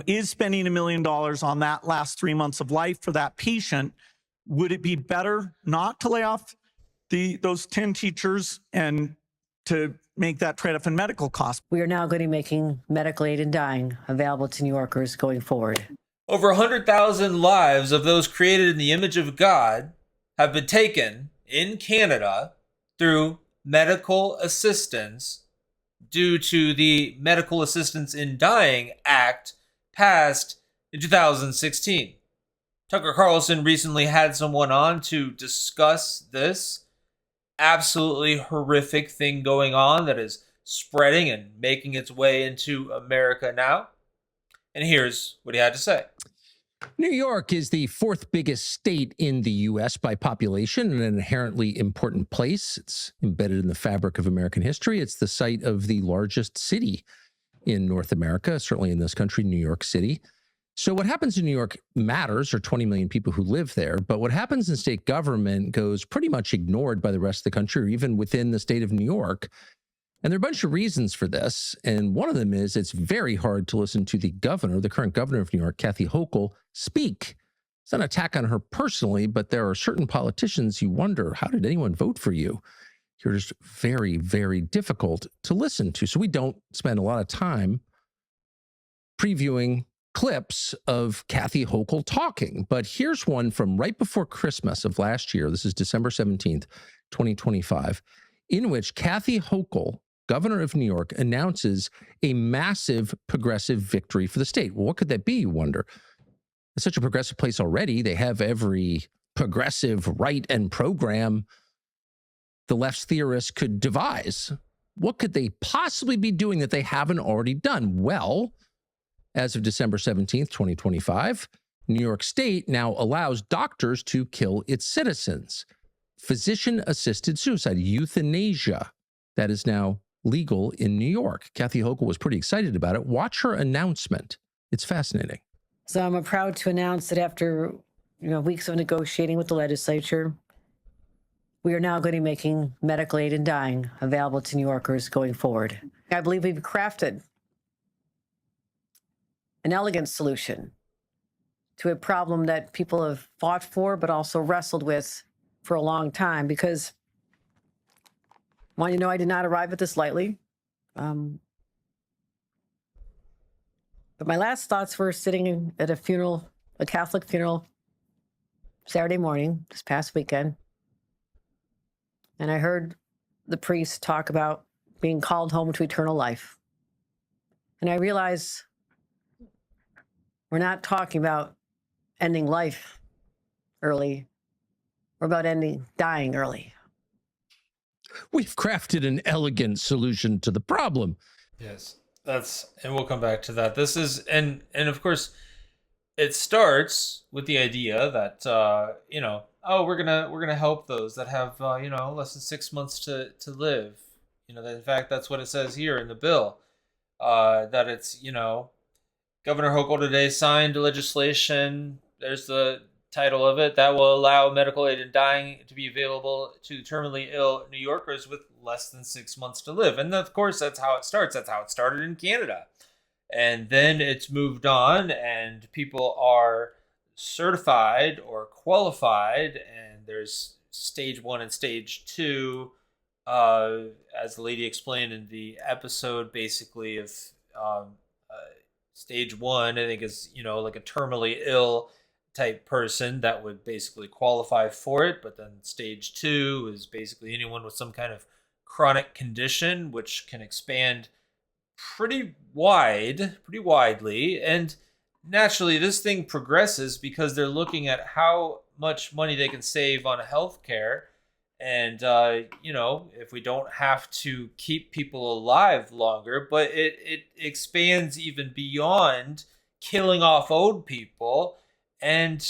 is spending $1 million on that last 3 months of life for that patient, would it be better not to lay off those 10 teachers and to make that trade-off in medical costs? We are now going to be making medical aid in dying available to New Yorkers going forward. Over 100,000 lives of those created in the image of God have been taken in Canada through medical assistance due to the Medical Assistance in Dying Act passed in 2016. Tucker Carlson recently had someone on to discuss this absolutely horrific thing going on that is spreading and making its way into America now. And here's what he had to say. New York is the fourth biggest state in the U.S. by population and an inherently important place. It's embedded in the fabric of American history. It's the site of the largest city in North America, certainly in this country, New York City. So what happens in New York matters. There are 20 million people who live there. But what happens in state government goes pretty much ignored by the rest of the country, or even within the state of New York. And there are a bunch of reasons for this. And one of them is it's very hard to listen to the governor, the current governor of New York, Kathy Hochul, speak. It's not an attack on her personally, but there are certain politicians you wonder, how did anyone vote for you? You're just very, very difficult to listen to. So we don't spend a lot of time previewing clips of Kathy Hochul talking. But here's one from right before Christmas of last year. This is December 17th, 2025, in which Kathy Hochul, governor of New York, announces a massive progressive victory for the state. Well, what could that be, you wonder? It's such a progressive place already. They have every progressive right and program the left's theorists could devise. What could they possibly be doing that they haven't already done? Well, as of December 17th, 2025, New York State now allows doctors to kill its citizens. Physician-assisted suicide, euthanasia, that is now legal in New York. Kathy Hochul was pretty excited about it. Watch her announcement. It's fascinating. So I'm proud to announce that after weeks of negotiating with the legislature, we are now going to be making medical aid in dying available to New Yorkers going forward. I believe we've crafted an elegant solution to a problem that people have fought for, but also wrestled with for a long time. Because, I did not arrive at this lightly. But my last thoughts were sitting at a funeral, a Catholic funeral, Saturday morning, this past weekend. And I heard the priest talk about being called home to eternal life. And I realized we're not talking about ending life early. We're about dying early. We've crafted an elegant solution to the problem. Yes, and we'll come back to that. This is, and of course, it starts with the idea that, we're gonna help those that have, less than 6 months to live. In fact, that's what it says here in the bill, that it's, Governor Hochul today signed legislation. There's the title of it that will allow medical aid in dying to be available to terminally ill New Yorkers with less than 6 months to live. And of course, that's how it starts. That's how it started in Canada. And then it's moved on, and people are certified or qualified, and there's stage 1 and stage 2, as the lady explained in the episode, basically of stage 1, I think, is, like a terminally ill type person that would basically qualify for it. But then stage 2 is basically anyone with some kind of chronic condition, which can expand pretty widely. And naturally, this thing progresses because they're looking at how much money they can save on healthcare. And, if we don't have to keep people alive longer, but it expands even beyond killing off old people. And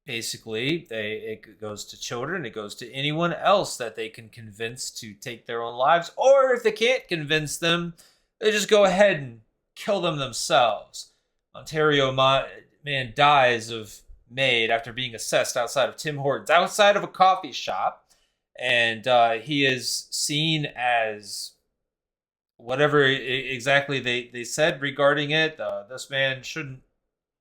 basically, it goes to children. It goes to anyone else that they can convince to take their own lives. Or if they can't convince them, they just go ahead and kill them themselves. Ontario man dies of MAID after being assessed outside of Tim Hortons, outside of a coffee shop. And he is seen as whatever exactly they said regarding it. This man shouldn't,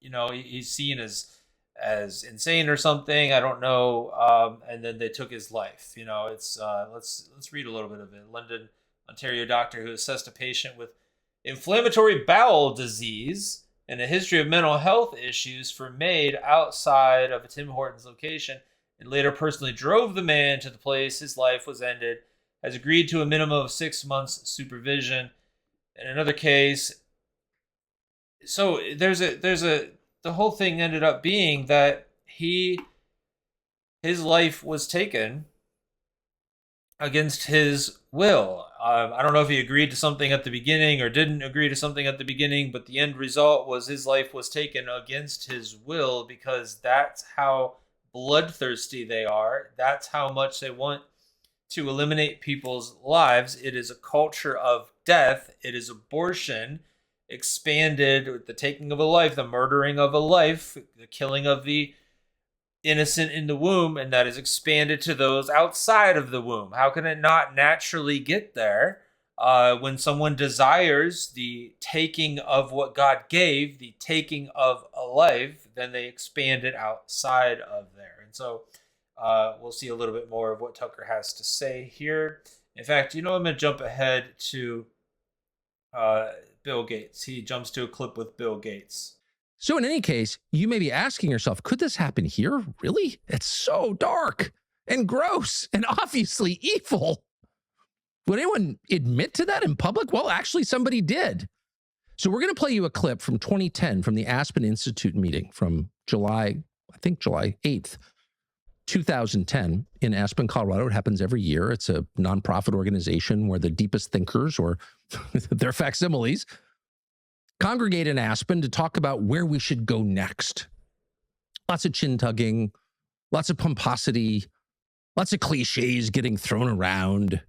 he's seen as insane or something. I don't know. And then they took his life. It's let's read a little bit of it. London, Ontario doctor who assessed a patient with inflammatory bowel disease and a history of mental health issues for MAID outside of a Tim Hortons location, and later personally drove the man to the place his life was ended, has agreed to a minimum of 6 months supervision. In another case, so the whole thing ended up being that his life was taken against his will. I don't know if he agreed to something at the beginning or didn't agree to something at the beginning, but the end result was his life was taken against his will, because that's how bloodthirsty they are. That's how much they want to eliminate people's lives. It is a culture of death. It is abortion expanded with the taking of a life, the murdering of a life, the killing of the innocent in the womb, and that is expanded to those outside of the womb. How can it not naturally get there? When someone desires the taking of what God gave, the taking of a life, then they expand it outside of there. And so we'll see a little bit more of what Tucker has to say here. In fact, I'm going to jump ahead to Bill Gates. He jumps to a clip with Bill Gates. So in any case, you may be asking yourself, could this happen here? Really? It's so dark and gross and obviously evil. Would anyone admit to that in public? Well, actually, somebody did. So we're going to play you a clip from 2010 from the Aspen Institute meeting from July 8th, 2010 in Aspen, Colorado. It happens every year. It's a nonprofit organization where the deepest thinkers, or their facsimiles, congregate in Aspen to talk about where we should go next. Lots of chin tugging, lots of pomposity, lots of cliches getting thrown around.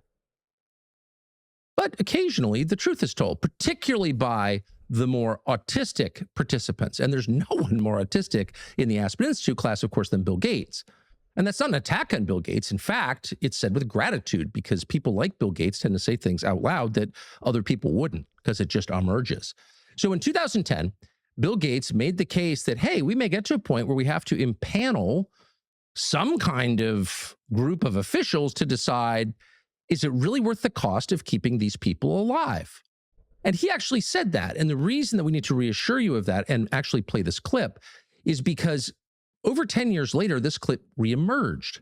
But occasionally the truth is told, particularly by the more autistic participants. And there's no one more autistic in the Aspen Institute class, of course, than Bill Gates. And that's not an attack on Bill Gates. In fact, it's said with gratitude, because people like Bill Gates tend to say things out loud that other people wouldn't, because it just emerges. So in 2010, Bill Gates made the case that, hey, we may get to a point where we have to impanel some kind of group of officials to decide, is it really worth the cost of keeping these people alive? And he actually said that. And the reason that we need to reassure you of that and actually play this clip is because over 10 years later, this clip reemerged.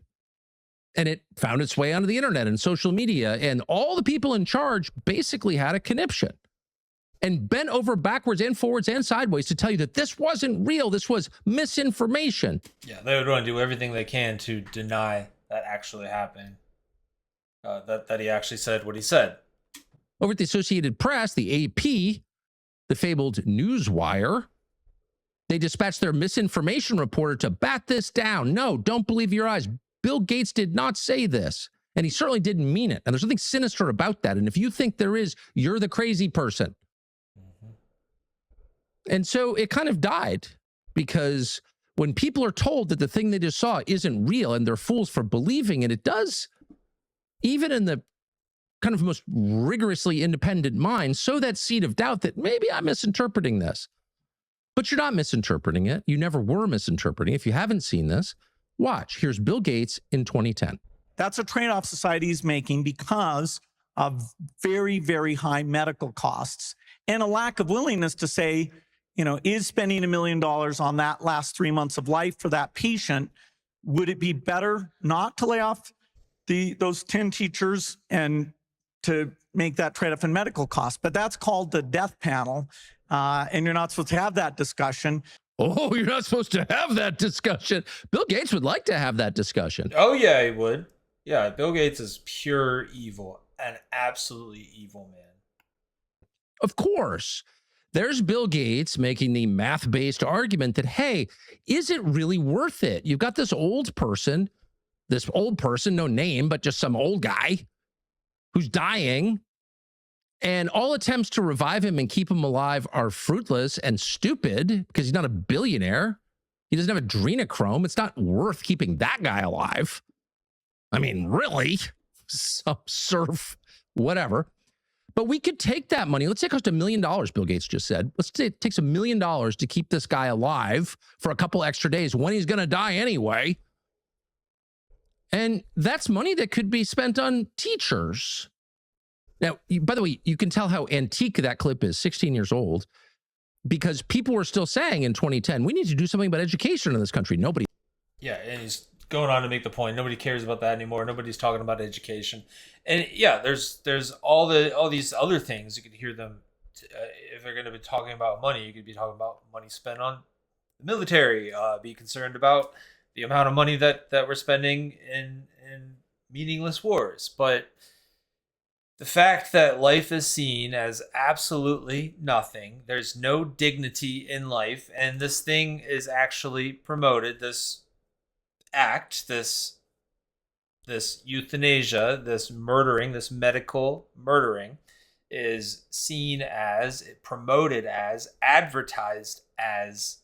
And it found its way onto the internet and social media. And all the people in charge basically had a conniption and bent over backwards and forwards and sideways to tell you that this wasn't real. This was misinformation. Yeah, they would want to do everything they can to deny that actually happened. That he actually said what he said. Over at the Associated Press, the AP, the fabled Newswire, they dispatched their misinformation reporter to bat this down. No, don't believe your eyes. Bill Gates did not say this, and he certainly didn't mean it. And there's something sinister about that. And if you think there is, you're the crazy person. And so it kind of died, because when people are told that the thing they just saw isn't real and they're fools for believing it, it does, even in the kind of most rigorously independent mind, sow that seed of doubt that maybe I'm misinterpreting this. But you're not misinterpreting it. You never were misinterpreting. If you haven't seen this, watch. Here's Bill Gates in 2010. That's a trade-off society is making because of very, very high medical costs and a lack of willingness to say, is spending $1 million on that last 3 months of life for that patient, would it be better not to lay off those 10 teachers and to make that trade-off in medical costs? But that's called the death panel, and you're not supposed to have that discussion. Oh, you're not supposed to have that discussion. Bill Gates would like to have that discussion. Oh, yeah, he would. Yeah, Bill Gates is pure evil, an absolutely evil man. Of course. There's Bill Gates making the math-based argument that, hey, is it really worth it? You've got this old person, no name, but just some old guy who's dying, and all attempts to revive him and keep him alive are fruitless and stupid because he's not a billionaire. He doesn't have adrenochrome. It's not worth keeping that guy alive. I mean, really? Some surf, whatever. But we could take that money. Let's say it costs $1 million, Bill Gates just said. Let's say it takes $1 million to keep this guy alive for a couple extra days when he's going to die anyway. And that's money that could be spent on teachers. Now, by the way, you can tell how antique that clip is, 16 years old, because people were still saying in 2010, we need to do something about education in this country. Nobody. Yeah, and he's going on to make the point. Nobody cares about that anymore. Nobody's talking about education. And yeah, there's all these other things. You could hear them if they're going to be talking about money. You could be talking about money spent on the military. Be concerned about the amount of money that we're spending in meaningless wars. But the fact that life is seen as absolutely nothing, there's no dignity in life, and this thing is actually promoted, this act, this euthanasia, this murdering, this medical murdering is seen as, promoted as, advertised as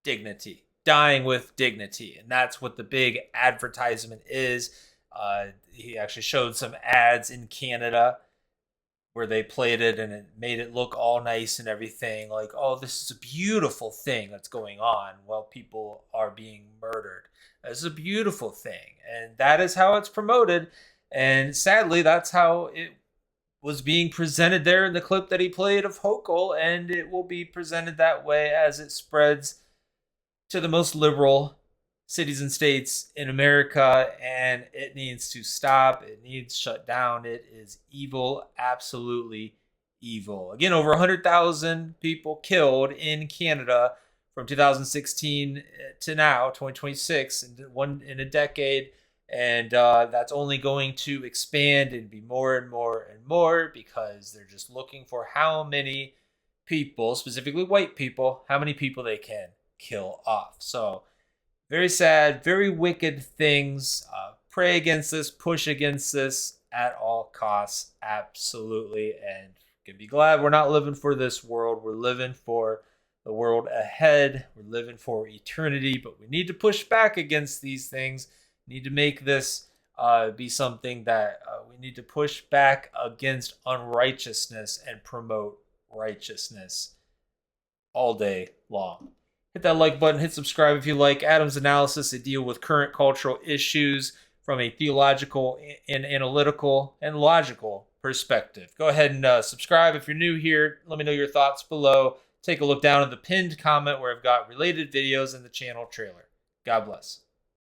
dignity, dying with dignity. And that's what the big advertisement is. He actually showed some ads in Canada where they played it and it made it look all nice and everything. Like, oh, this is a beautiful thing that's going on while people are being murdered. This is a beautiful thing. And that is how it's promoted. And sadly, that's how it was being presented there in the clip that he played of Hochul. And it will be presented that way as it spreads to the most liberal cities and states in America, and it needs to stop. It needs shut down. It is evil, absolutely evil. Again, over 100,000 people killed in Canada from 2016 to now, 2026, in a decade, and that's only going to expand and be more and more and more because they're just looking for how many people, specifically white people, how many people they can kill off. So very sad, very wicked things. Pray against this, push against this at all costs, absolutely. And can be glad we're not living for this world. We're living for the world ahead. We're living for eternity, but we need to push back against these things. We need to make this be something that we need to push back against unrighteousness and promote righteousness all day long. Hit that like button, hit subscribe if you like Adam's analysis. They deal with current cultural issues from a theological and analytical and logical perspective. Go ahead and subscribe if you're new here. Let me know your thoughts below. Take a look down at the pinned comment where I've got related videos in the channel trailer. God bless.